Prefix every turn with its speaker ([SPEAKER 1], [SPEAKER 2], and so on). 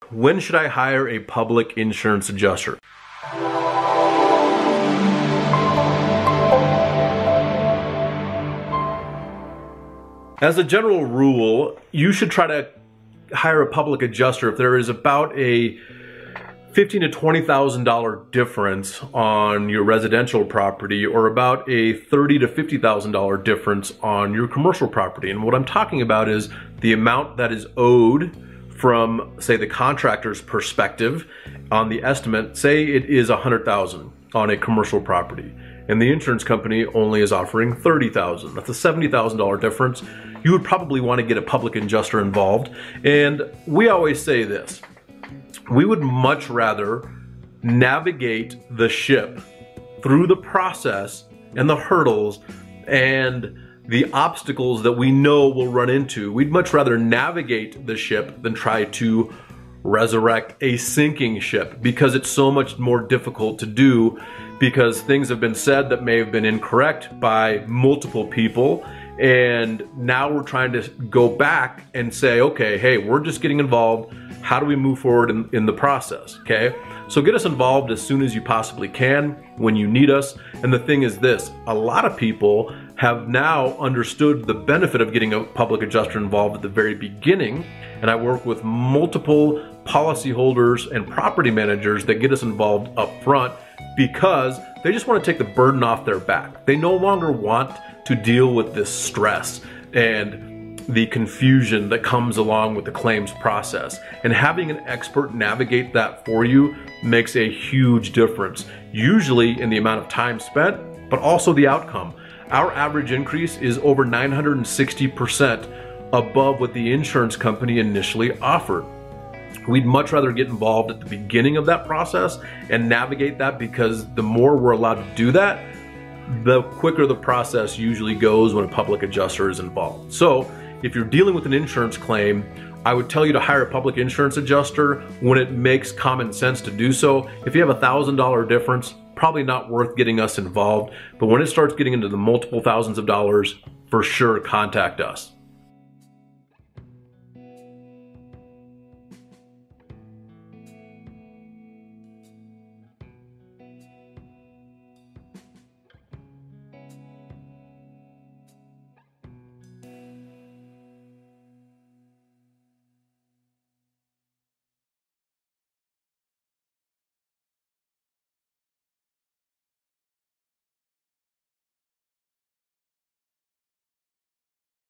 [SPEAKER 1] When should I hire a public insurance adjuster? As a general rule, you should try to hire a public adjuster if there is about a $15,000 to $20,000 difference on your residential property, or about a $30,000 to $50,000 difference on your commercial property. And what I'm talking about is the amount that is owed from, say, the contractor's perspective on the estimate. Say it is $100,000 on a commercial property, and the insurance company only is offering $30,000. That's a $70,000 difference. You would probably want to get a public adjuster involved. And we always say this: we would much rather navigate the ship through the process and the hurdles and the obstacles that we know we'll run into. We'd much rather navigate the ship than try to resurrect a sinking ship, because it's so much more difficult to do, because things have been said that may have been incorrect by multiple people. And now we're trying to go back and say, okay, hey, we're just getting involved. How do we move forward in the process, okay? So get us involved as soon as you possibly can, when you need us. And the thing is this: a lot of people have now understood the benefit of getting a public adjuster involved at the very beginning. And I work with multiple policyholders and property managers that get us involved up front, because they just want to take the burden off their back. They no longer want to deal with this stress and the confusion that comes along with the claims process. And having an expert navigate that for you makes a huge difference, usually in the amount of time spent, but also the outcome. Our average increase is over 960% above what the insurance company initially offered. We'd much rather get involved at the beginning of that process and navigate that, because the more we're allowed to do that, the quicker the process usually goes when a public adjuster is involved. So if you're dealing with an insurance claim, I would tell you to hire a public insurance adjuster when it makes common sense to do so. If you have a $1,000 difference, probably not worth getting us involved. But when it starts getting into the multiple thousands of dollars, for sure contact us.